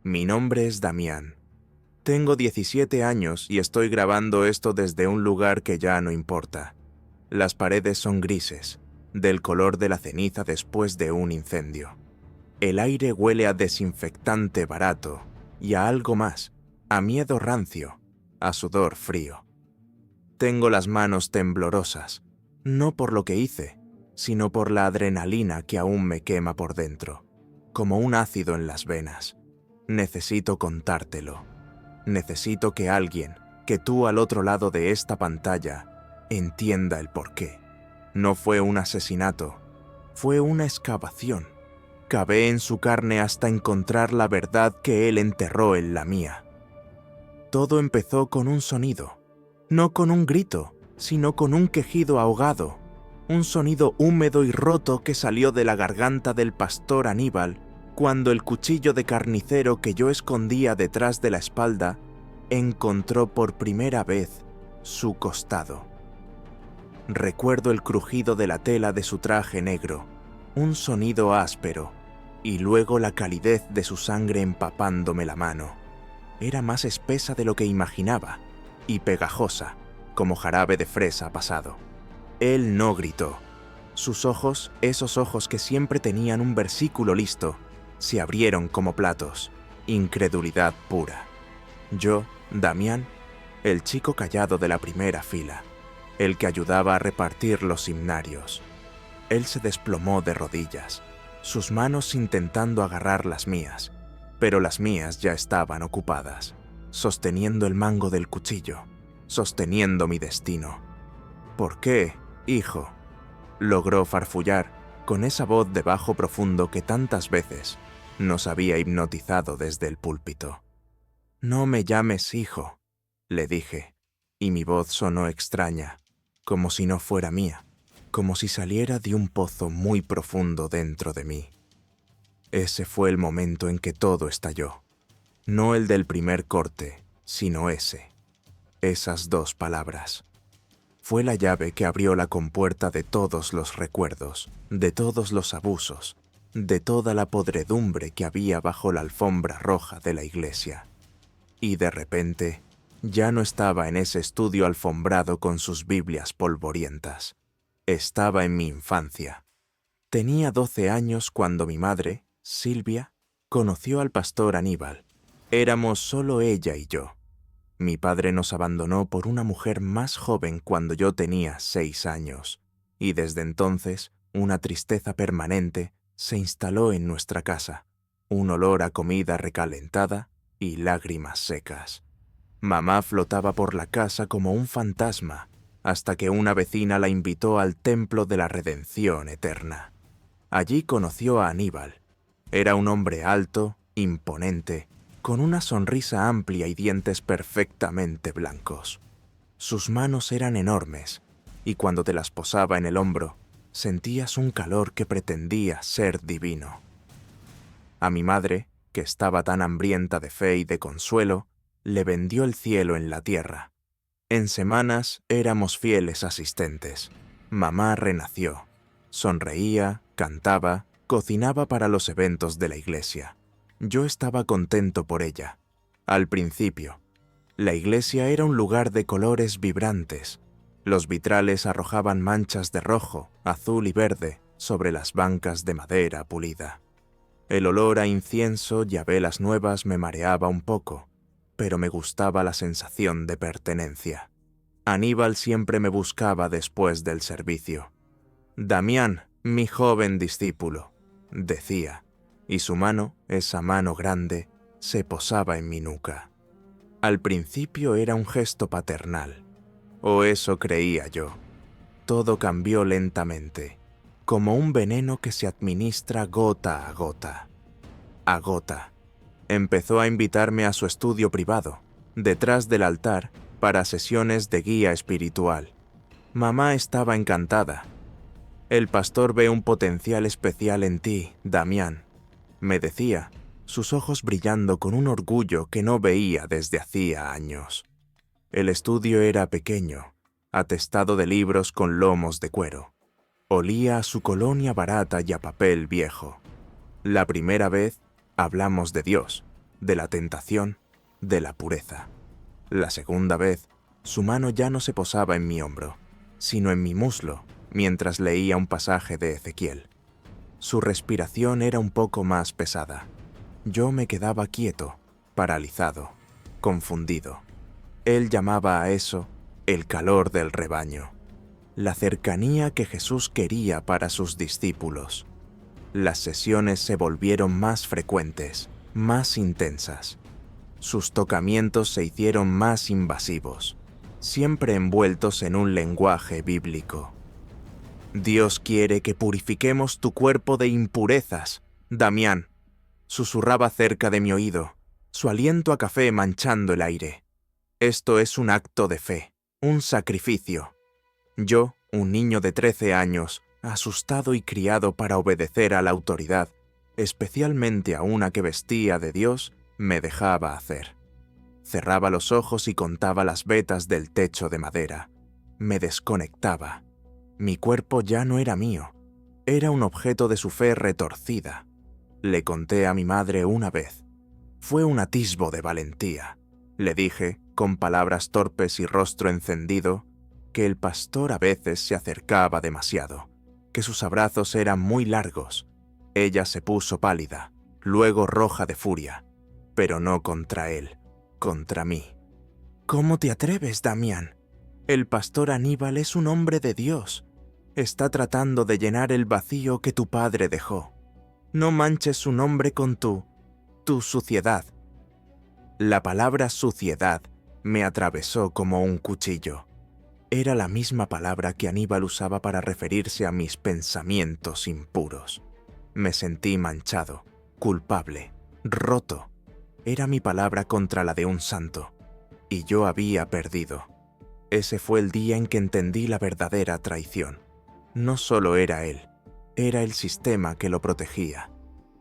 Mi nombre es Damián. Tengo 17 años y estoy grabando esto desde un lugar que ya no importa. Las paredes son grises, del color de la ceniza después de un incendio. El aire huele a desinfectante barato y a algo más, a miedo rancio, a sudor frío. Tengo las manos temblorosas, no por lo que hice, sino por la adrenalina que aún me quema por dentro, como un ácido en las venas. Necesito contártelo. Necesito que alguien, que tú al otro lado de esta pantalla, entienda el porqué. No fue un asesinato, fue una excavación. Cavé en su carne hasta encontrar la verdad que él enterró en la mía. Todo empezó con un sonido, no con un grito, sino con un quejido ahogado, un sonido húmedo y roto que salió de la garganta del pastor Aníbal cuando el cuchillo de carnicero que yo escondía detrás de la espalda encontró por primera vez su costado. Recuerdo el crujido de la tela de su traje negro, un sonido áspero, y luego la calidez de su sangre empapándome la mano. Era más espesa de lo que imaginaba, y pegajosa, como jarabe de fresa pasado. Él no gritó. Sus ojos, esos ojos que siempre tenían un versículo listo, se abrieron como platos. Incredulidad pura. Yo, Damián, el chico callado de la primera fila, el que ayudaba a repartir los himnarios. Él se desplomó de rodillas, sus manos intentando agarrar las mías, pero las mías ya estaban ocupadas, sosteniendo el mango del cuchillo, sosteniendo mi destino. ¿Por qué, hijo?, logró farfullar con esa voz de bajo profundo que tantas veces nos había hipnotizado desde el púlpito. «No me llames hijo», le dije, y mi voz sonó extraña, como si no fuera mía, como si saliera de un pozo muy profundo dentro de mí. Ese fue el momento en que todo estalló. No el del primer corte, sino ese. Esas dos palabras. Fue la llave que abrió la compuerta de todos los recuerdos, de todos los abusos, de toda la podredumbre que había bajo la alfombra roja de la iglesia. Y de repente, ya no estaba en ese estudio alfombrado con sus Biblias polvorientas. Estaba en mi infancia. Tenía 12 años cuando mi madre, Silvia, conoció al pastor Aníbal. Éramos solo ella y yo. Mi padre nos abandonó por una mujer más joven cuando yo tenía 6 años, y desde entonces una tristeza permanente se instaló en nuestra casa, un olor a comida recalentada y lágrimas secas. Mamá flotaba por la casa como un fantasma, hasta que una vecina la invitó al templo de la redención eterna. Allí conoció a Aníbal. Era un hombre alto, imponente, con una sonrisa amplia y dientes perfectamente blancos. Sus manos eran enormes, y cuando te las posaba en el hombro, sentías un calor que pretendía ser divino. A mi madre, que estaba tan hambrienta de fe y de consuelo, le vendió el cielo en la tierra. En semanas éramos fieles asistentes. Mamá renació. Sonreía, cantaba, cocinaba para los eventos de la iglesia. Yo estaba contento por ella. Al principio, la iglesia era un lugar de colores vibrantes. Los vitrales arrojaban manchas de rojo, azul y verde sobre las bancas de madera pulida. El olor a incienso y a velas nuevas me mareaba un poco, pero me gustaba la sensación de pertenencia. Aníbal siempre me buscaba después del servicio. «Damián, mi joven discípulo», decía, y su mano, esa mano grande, se posaba en mi nuca. Al principio era un gesto paternal, o eso creía yo. Todo cambió lentamente, como un veneno que se administra gota a gota. A gota. Empezó a invitarme a su estudio privado, detrás del altar, para sesiones de guía espiritual. Mamá estaba encantada. «El pastor ve un potencial especial en ti, Damián», me decía, sus ojos brillando con un orgullo que no veía desde hacía años. El estudio era pequeño, atestado de libros con lomos de cuero. Olía a su colonia barata y a papel viejo. La primera vez hablamos de Dios, de la tentación, de la pureza. La segunda vez, su mano ya no se posaba en mi hombro, sino en mi muslo, mientras leía un pasaje de Ezequiel. Su respiración era un poco más pesada. Yo me quedaba quieto, paralizado, confundido. Él llamaba a eso el calor del rebaño, la cercanía que Jesús quería para sus discípulos. Las sesiones se volvieron más frecuentes, más intensas. Sus tocamientos se hicieron más invasivos, siempre envueltos en un lenguaje bíblico. Dios quiere que purifiquemos tu cuerpo de impurezas, Damián, susurraba cerca de mi oído, su aliento a café manchando el aire. Esto es un acto de fe, un sacrificio. Yo, un niño de 13 años, asustado y criado para obedecer a la autoridad, especialmente a una que vestía de Dios, me dejaba hacer. Cerraba los ojos y contaba las vetas del techo de madera. Me desconectaba. Mi cuerpo ya no era mío, era un objeto de su fe retorcida. Le conté a mi madre una vez. Fue un atisbo de valentía. Le dije, con palabras torpes y rostro encendido, que el pastor a veces se acercaba demasiado, que sus abrazos eran muy largos. Ella se puso pálida, luego roja de furia, pero no contra él, contra mí. ¿Cómo te atreves, Damián? El pastor Aníbal es un hombre de Dios. Está tratando de llenar el vacío que tu padre dejó. No manches su nombre con tu suciedad. La palabra suciedad me atravesó como un cuchillo. Era la misma palabra que Aníbal usaba para referirse a mis pensamientos impuros. Me sentí manchado, culpable, roto. Era mi palabra contra la de un santo, y yo había perdido. Ese fue el día en que entendí la verdadera traición. No solo era él, era el sistema que lo protegía.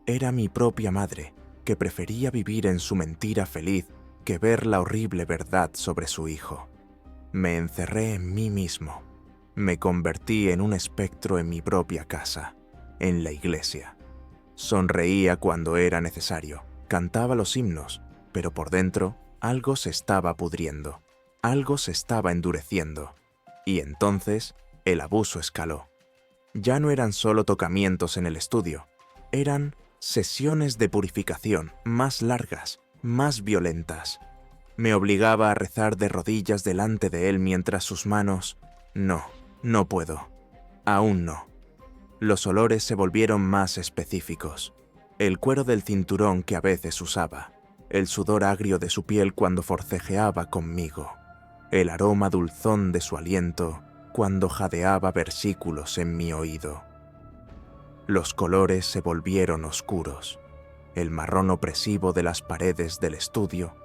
Era mi propia madre, que prefería vivir en su mentira feliz que ver la horrible verdad sobre su hijo. Me encerré en mí mismo. Me convertí en un espectro en mi propia casa, en la iglesia. Sonreía cuando era necesario, cantaba los himnos, pero por dentro algo se estaba pudriendo, algo se estaba endureciendo. Y entonces el abuso escaló. Ya no eran solo tocamientos en el estudio, eran sesiones de purificación más largas, más violentas. Me obligaba a rezar de rodillas delante de él mientras sus manos... No puedo. Aún no. Los olores se volvieron más específicos. El cuero del cinturón que a veces usaba, el sudor agrio de su piel cuando forcejeaba conmigo, el aroma dulzón de su aliento cuando jadeaba versículos en mi oído. Los colores se volvieron oscuros, el marrón opresivo de las paredes del estudio,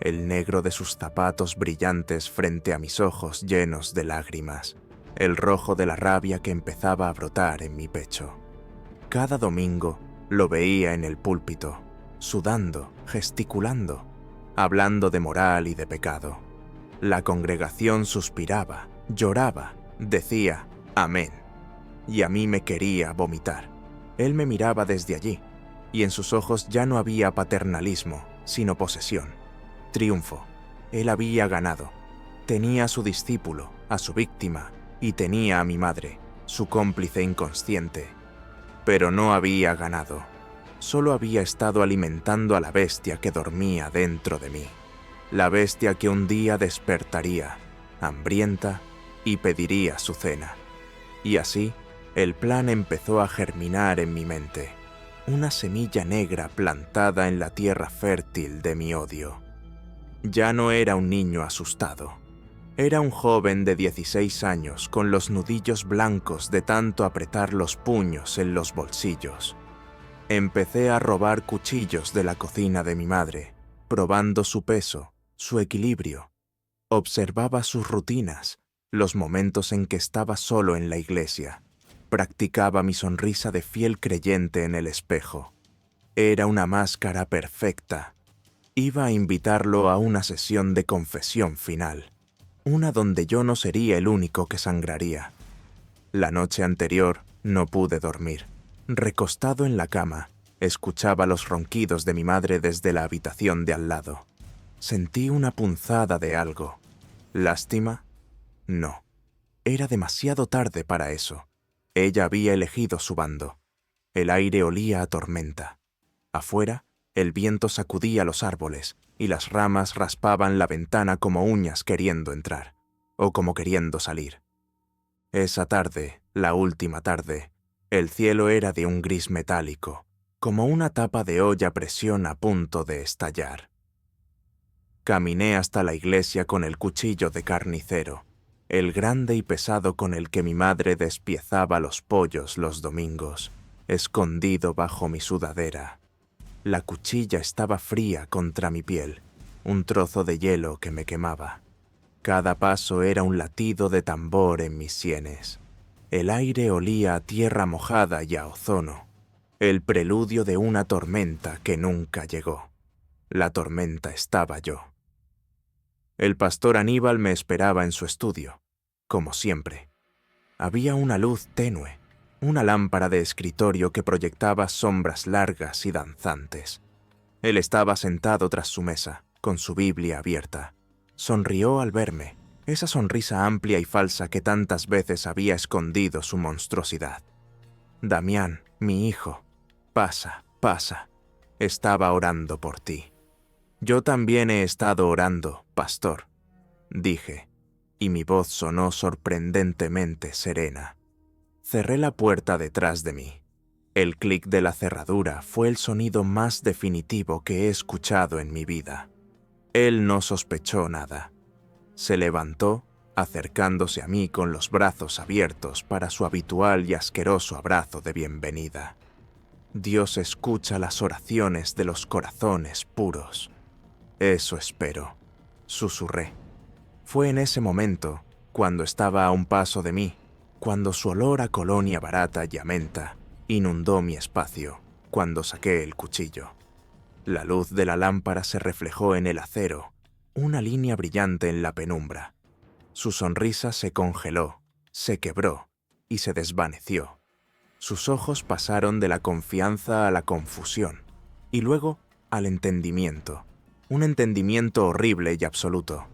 el negro de sus zapatos brillantes frente a mis ojos llenos de lágrimas, el rojo de la rabia que empezaba a brotar en mi pecho. Cada domingo lo veía en el púlpito, sudando, gesticulando, hablando de moral y de pecado. La congregación suspiraba, lloraba, decía amén, y a mí me quería vomitar. Él me miraba desde allí, y en sus ojos ya no había paternalismo, sino posesión, triunfo. Él había ganado. Tenía a su discípulo, a su víctima, y tenía a mi madre, su cómplice inconsciente. Pero no había ganado. Solo había estado alimentando a la bestia que dormía dentro de mí. La bestia que un día despertaría, hambrienta, y pediría su cena. Y así, el plan empezó a germinar en mi mente. Una semilla negra plantada en la tierra fértil de mi odio. Ya no era un niño asustado. Era un joven de 16 años con los nudillos blancos de tanto apretar los puños en los bolsillos. Empecé a robar cuchillos de la cocina de mi madre, probando su peso, su equilibrio. Observaba sus rutinas, los momentos en que estaba solo en la iglesia. Practicaba mi sonrisa de fiel creyente en el espejo. Era una máscara perfecta. Iba a invitarlo a una sesión de confesión final, una donde yo no sería el único que sangraría. La noche anterior no pude dormir. Recostado en la cama, Escuchaba los ronquidos de mi madre desde la habitación de al lado. Sentí una punzada de algo. ¿Lástima? No. Era demasiado tarde para eso. Ella había elegido su bando. El aire olía a tormenta. Afuera, el viento sacudía los árboles y las ramas raspaban la ventana como uñas queriendo entrar, o como queriendo salir. Esa tarde, la última tarde, el cielo era de un gris metálico, como una tapa de olla a presión a punto de estallar. Caminé hasta la iglesia con el cuchillo de carnicero, el grande y pesado con el que mi madre despiezaba los pollos los domingos, escondido bajo mi sudadera. La cuchilla estaba fría contra mi piel, un trozo de hielo que me quemaba. Cada paso era un latido de tambor en mis sienes. El aire olía a tierra mojada y a ozono, el preludio de una tormenta que nunca llegó. La tormenta estaba yo. El pastor Aníbal me esperaba en su estudio, como siempre. Había una luz tenue, una lámpara de escritorio que proyectaba sombras largas y danzantes. Él estaba sentado tras su mesa, con su Biblia abierta. Sonrió al verme, esa sonrisa amplia y falsa que tantas veces había escondido su monstruosidad. Damián, mi hijo, pasa, pasa. Estaba orando por ti. Yo también he estado orando, pastor, dije, y mi voz sonó sorprendentemente serena. Cerré la puerta detrás de mí. El clic de la cerradura fue el sonido más definitivo que he escuchado en mi vida. Él no sospechó nada. Se levantó, acercándose a mí con los brazos abiertos para su habitual y asqueroso abrazo de bienvenida. Dios escucha las oraciones de los corazones puros. Eso espero, susurré. Fue en ese momento, cuando estaba a un paso de mí, cuando su olor a colonia barata y a menta inundó mi espacio, cuando saqué el cuchillo. La luz de la lámpara se reflejó en el acero, una línea brillante en la penumbra. Su sonrisa se congeló, se quebró y se desvaneció. Sus ojos pasaron de la confianza a la confusión y luego al entendimiento, un entendimiento horrible y absoluto.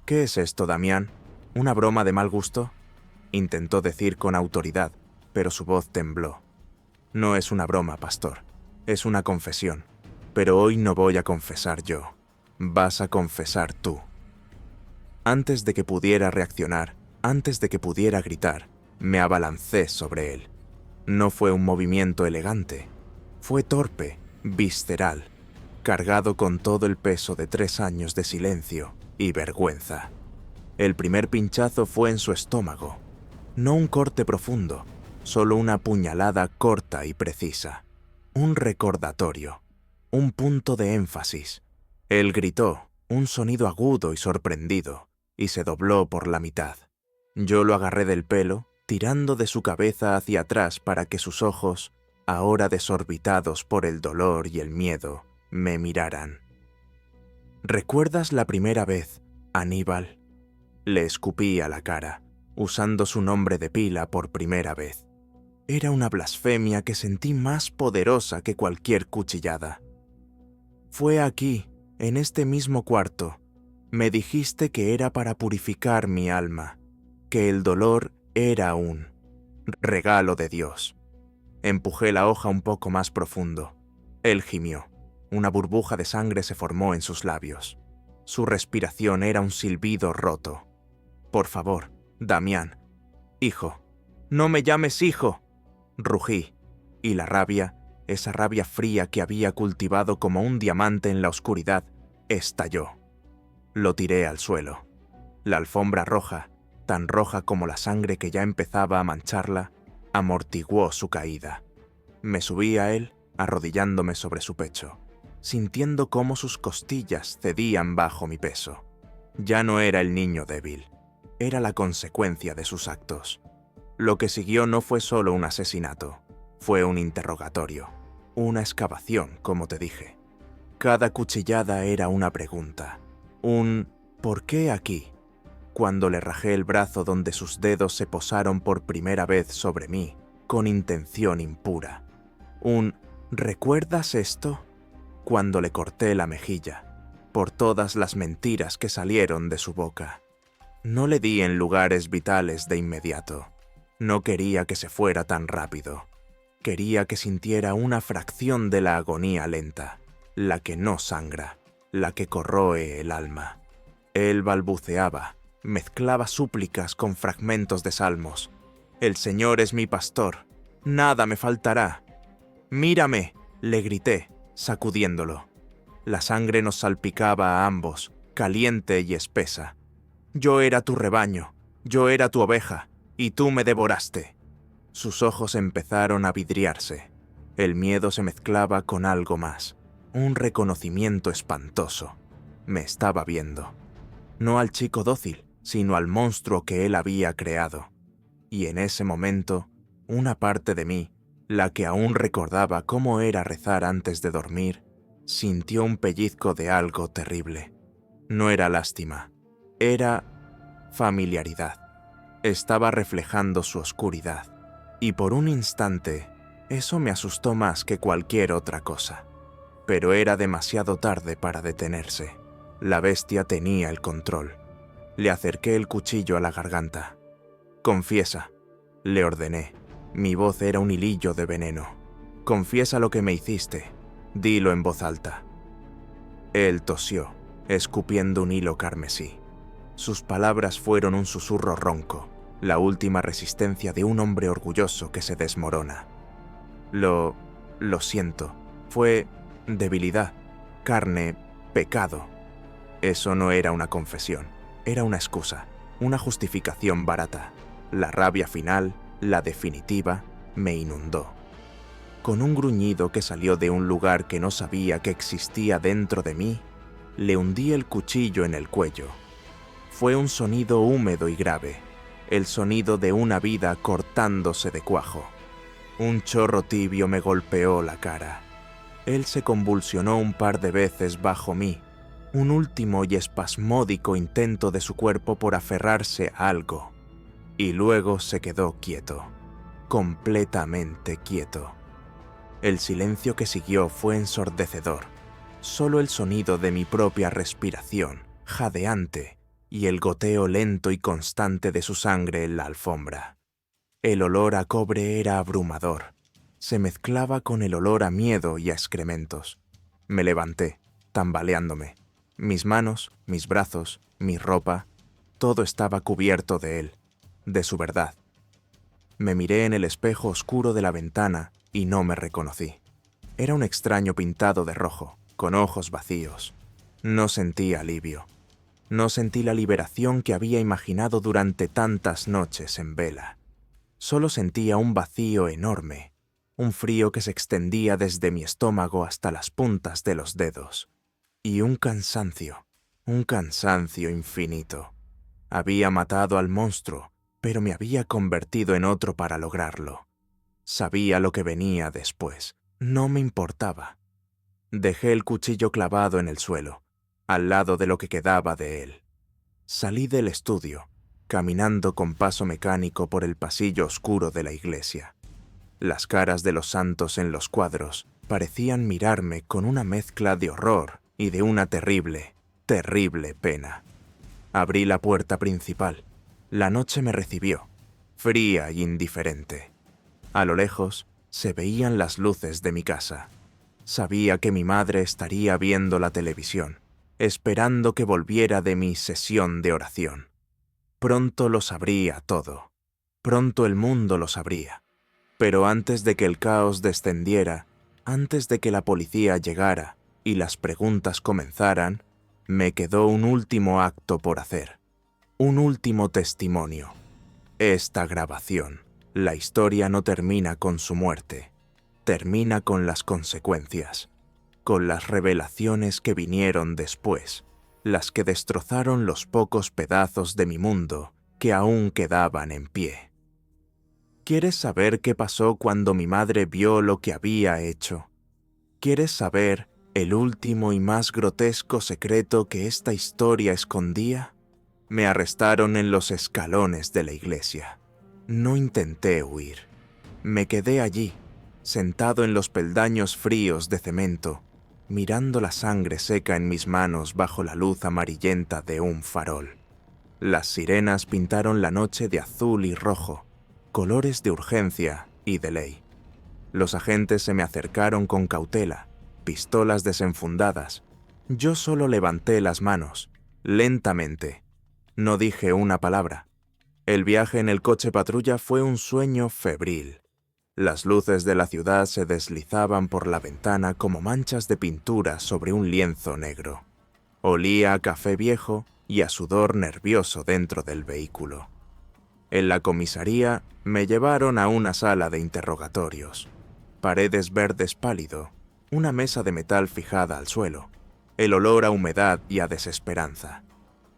¿Qué es esto, Damián? ¿Una broma de mal gusto? Intentó decir con autoridad, pero su voz tembló. No es una broma, pastor. Es una confesión. Pero hoy no voy a confesar yo. Vas a confesar tú. Antes de que pudiera reaccionar, antes de que pudiera gritar, me abalancé sobre él. No fue un movimiento elegante. Fue torpe, visceral, cargado con todo el peso de 3 años de silencio y vergüenza. El primer pinchazo fue en su estómago. No un corte profundo, solo una puñalada corta y precisa. Un recordatorio, un punto de énfasis. Él gritó, un sonido agudo y sorprendido, y se dobló por la mitad. Yo lo agarré del pelo, tirando de su cabeza hacia atrás para que sus ojos, ahora desorbitados por el dolor y el miedo, me miraran. ¿Recuerdas la primera vez, Aníbal? Le escupí a la cara, usando su nombre de pila por primera vez. Era una blasfemia que sentí más poderosa que cualquier cuchillada. Fue aquí, en este mismo cuarto, me dijiste que era para purificar mi alma, que el dolor era un regalo de Dios. Empujé la hoja un poco más profundo. Él gimió. Una burbuja de sangre se formó en sus labios. Su respiración era un silbido roto. Por favor, Damián. Hijo. No me llames hijo. Rugí, y la rabia, esa rabia fría que había cultivado como un diamante en la oscuridad, estalló. Lo tiré al suelo. La alfombra roja, tan roja como la sangre que ya empezaba a mancharla, amortiguó su caída. Me subí a él, arrodillándome sobre su pecho, sintiendo cómo sus costillas cedían bajo mi peso. Ya no era el niño débil, era la consecuencia de sus actos. Lo que siguió no fue solo un asesinato, fue un interrogatorio, una excavación, como te dije. Cada cuchillada era una pregunta, un ¿por qué aquí? Cuando le rajé el brazo donde sus dedos se posaron por primera vez sobre mí, con intención impura. Un ¿Recuerdas esto? Cuando le corté la mejilla, por todas las mentiras que salieron de su boca. No le di en lugares vitales de inmediato. No quería que se fuera tan rápido. Quería que sintiera una fracción de la agonía lenta, la que no sangra, la que corroe el alma. Él balbuceaba, mezclaba súplicas con fragmentos de salmos. «El Señor es mi pastor, nada me faltará». «Mírame», le grité, sacudiéndolo. La sangre nos salpicaba a ambos, caliente y espesa. «Yo era tu rebaño, yo era tu oveja, y tú me devoraste». Sus ojos empezaron a vidriarse. El miedo se mezclaba con algo más, un reconocimiento espantoso. Me estaba viendo. No al chico dócil, sino al monstruo que él había creado. Y en ese momento, una parte de mí, la que aún recordaba cómo era rezar antes de dormir, sintió un pellizco de algo terrible. No era lástima, era familiaridad. Estaba reflejando su oscuridad, y por un instante, eso me asustó más que cualquier otra cosa. Pero era demasiado tarde para detenerse. La bestia tenía el control. Le acerqué el cuchillo a la garganta. «Confiesa», le ordené. Mi voz era un hilillo de veneno. «Confiesa lo que me hiciste. Dilo en voz alta». Él tosió, escupiendo un hilo carmesí. Sus palabras fueron un susurro ronco, la última resistencia de un hombre orgulloso que se desmorona. Lo siento. Fue debilidad, carne, pecado. Eso no era una confesión, era una excusa, una justificación barata. La rabia final, la definitiva, me inundó. Con un gruñido que salió de un lugar que no sabía que existía dentro de mí, le hundí el cuchillo en el cuello. Fue un sonido húmedo y grave, el sonido de una vida cortándose de cuajo. Un chorro tibio me golpeó la cara. Él se convulsionó un par de veces bajo mí, un último y espasmódico intento de su cuerpo por aferrarse a algo, y luego se quedó quieto, completamente quieto. El silencio que siguió fue ensordecedor, solo el sonido de mi propia respiración, jadeante, y el goteo lento y constante de su sangre en la alfombra. El olor a cobre era abrumador. Se mezclaba con el olor a miedo y a excrementos. Me levanté, tambaleándome. Mis manos, mis brazos, mi ropa, todo estaba cubierto de él, de su verdad. Me miré en el espejo oscuro de la ventana y no me reconocí. Era un extraño pintado de rojo, con ojos vacíos. No sentí alivio. No sentí la liberación que había imaginado durante tantas noches en vela. Solo sentía un vacío enorme, un frío que se extendía desde mi estómago hasta las puntas de los dedos. Y un cansancio infinito. Había matado al monstruo, pero me había convertido en otro para lograrlo. Sabía lo que venía después. No me importaba. Dejé el cuchillo clavado en el suelo, al lado de lo que quedaba de él. Salí del estudio, caminando con paso mecánico por el pasillo oscuro de la iglesia. Las caras de los santos en los cuadros parecían mirarme con una mezcla de horror y de una terrible, terrible pena. Abrí la puerta principal. La noche me recibió, fría y indiferente. A lo lejos se veían las luces de mi casa. Sabía que mi madre estaría viendo la televisión, esperando que volviera de mi sesión de oración. Pronto lo sabría todo. Pronto el mundo lo sabría. Pero antes de que el caos descendiera, antes de que la policía llegara y las preguntas comenzaran, me quedó un último acto por hacer. Un último testimonio. Esta grabación. La historia no termina con su muerte. Termina con las consecuencias. Con las revelaciones que vinieron después. Las que destrozaron los pocos pedazos de mi mundo que aún quedaban en pie. ¿Quieres saber qué pasó cuando mi madre vio lo que había hecho? ¿Quieres saber el último y más grotesco secreto que esta historia escondía? Me arrestaron en los escalones de la iglesia. No intenté huir. Me quedé allí, sentado en los peldaños fríos de cemento, mirando la sangre seca en mis manos bajo la luz amarillenta de un farol. Las sirenas pintaron la noche de azul y rojo, colores de urgencia y de ley. Los agentes se me acercaron con cautela, pistolas desenfundadas. Yo solo levanté las manos, lentamente. No dije una palabra. El viaje en el coche patrulla fue un sueño febril. Las luces de la ciudad se deslizaban por la ventana como manchas de pintura sobre un lienzo negro. Olía a café viejo y a sudor nervioso dentro del vehículo. En la comisaría me llevaron a una sala de interrogatorios. Paredes verdes pálido, una mesa de metal fijada al suelo, el olor a humedad y a desesperanza.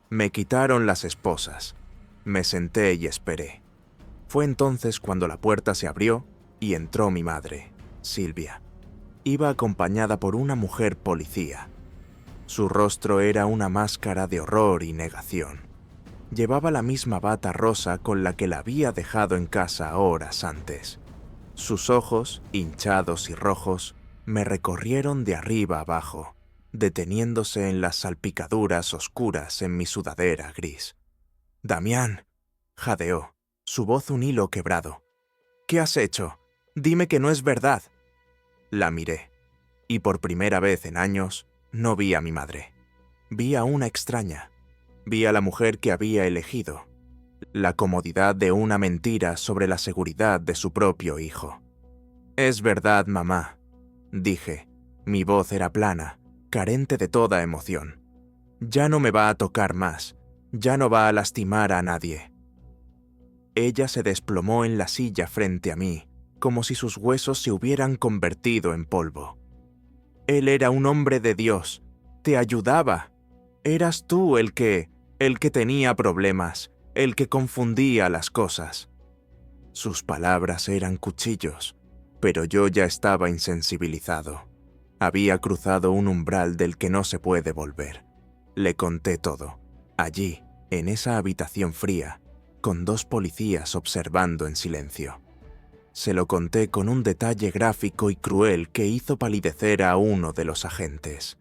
Me quitaron las esposas. Me senté y esperé. Fue entonces cuando la puerta se abrió y entró mi madre, Silvia. Iba acompañada por una mujer policía. Su rostro era una máscara de horror y negación. Llevaba la misma bata rosa con la que la había dejado en casa horas antes. Sus ojos, hinchados y rojos, me recorrieron de arriba abajo, deteniéndose en las salpicaduras oscuras en mi sudadera gris. «Damián», jadeó, su voz un hilo quebrado. «¿Qué has hecho? Dime que no es verdad». La miré, y por primera vez en años no vi a mi madre. Vi a una extraña. Vi a la mujer que había elegido. La comodidad de una mentira sobre la seguridad de su propio hijo. «Es verdad, mamá», dije. Mi voz era plana, carente de toda emoción. «Ya no me va a tocar más. Ya no va a lastimar a nadie». Ella se desplomó en la silla frente a mí, como si sus huesos se hubieran convertido en polvo. «Él era un hombre de Dios. Te ayudaba. Eras tú el que tenía problemas, el que confundía las cosas». Sus palabras eran cuchillos, pero yo ya estaba insensibilizado. Había cruzado un umbral del que no se puede volver. Le conté todo, allí, en esa habitación fría, con 2 policías observando en silencio. Se lo conté con un detalle gráfico y cruel que hizo palidecer a uno de los agentes.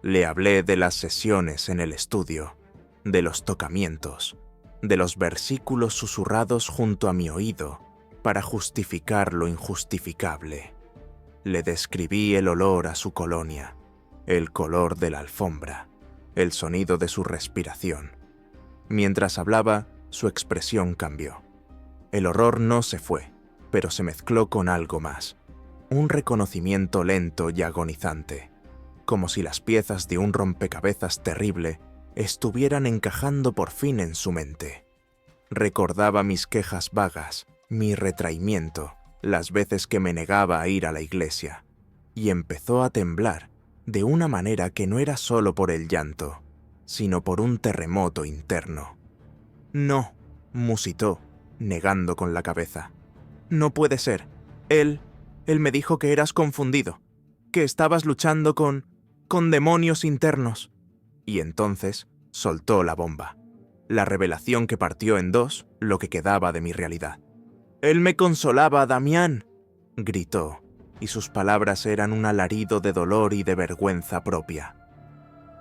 Le hablé de las sesiones en el estudio, de los tocamientos, de los versículos susurrados junto a mi oído para justificar lo injustificable. Le describí el olor a su colonia, el color de la alfombra, el sonido de su respiración. Mientras hablaba, su expresión cambió. El horror no se fue, pero se mezcló con algo más, un reconocimiento lento y agonizante, como si las piezas de un rompecabezas terrible estuvieran encajando por fin en su mente. Recordaba mis quejas vagas, mi retraimiento, las veces que me negaba a ir a la iglesia, y empezó a temblar de una manera que no era solo por el llanto, sino por un terremoto interno. «No», musitó, negando con la cabeza. «No puede ser. Él me dijo que eras confundido, que estabas luchando con demonios internos». Y entonces soltó la bomba, la revelación que partió en 2 lo que quedaba de mi realidad. «Él me consolaba, Damián», gritó, y sus palabras eran un alarido de dolor y de vergüenza propia.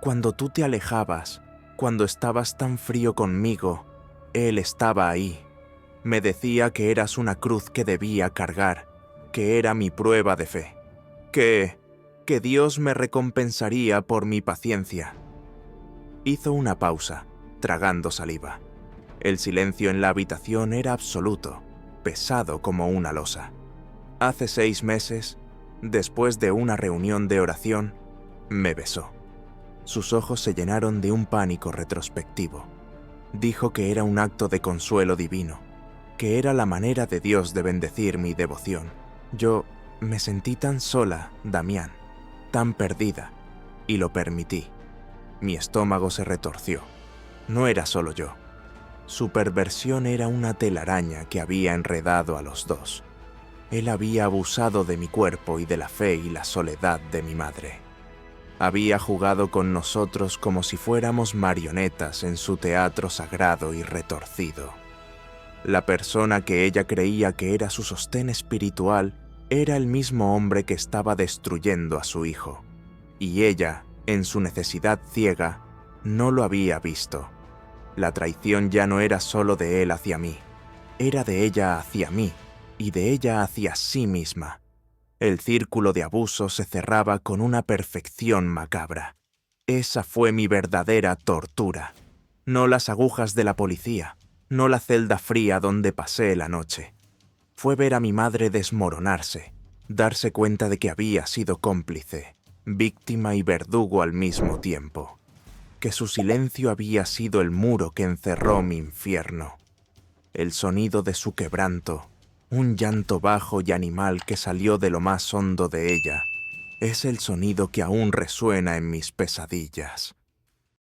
«Cuando tú te alejabas, cuando estabas tan frío conmigo, él estaba ahí. Me decía que eras una cruz que debía cargar, que era mi prueba de fe, que Dios me recompensaría por mi paciencia». Hizo una pausa, tragando saliva. El silencio en la habitación era absoluto, pesado como una losa. Hace 6 meses, después de una reunión de oración, me besó. Sus ojos se llenaron de un pánico retrospectivo. Dijo que era un acto de consuelo divino, que era la manera de Dios de bendecir mi devoción. Yo me sentí tan sola, Damián, tan perdida, y lo permití. Mi estómago se retorció. No era solo yo. Su perversión era una telaraña que había enredado a los 2. Él había abusado de mi cuerpo y de la fe y la soledad de mi madre. Había jugado con nosotros como si fuéramos marionetas en su teatro sagrado y retorcido. La persona que ella creía que era su sostén espiritual Era el mismo hombre que estaba destruyendo a su hijo, y ella, en su necesidad ciega, no lo había visto. La traición ya no era solo de él hacia mí, era de ella hacia mí, y de ella hacia sí misma. El círculo de abuso se cerraba con una perfección macabra. Esa fue mi verdadera tortura. No las agujas de la policía, no la celda fría donde pasé la noche. Fue ver a mi madre desmoronarse, darse cuenta de que había sido cómplice, víctima y verdugo al mismo tiempo, que su silencio había sido el muro que encerró mi infierno. El sonido de su quebranto, un llanto bajo y animal que salió de lo más hondo de ella, es el sonido que aún resuena en mis pesadillas.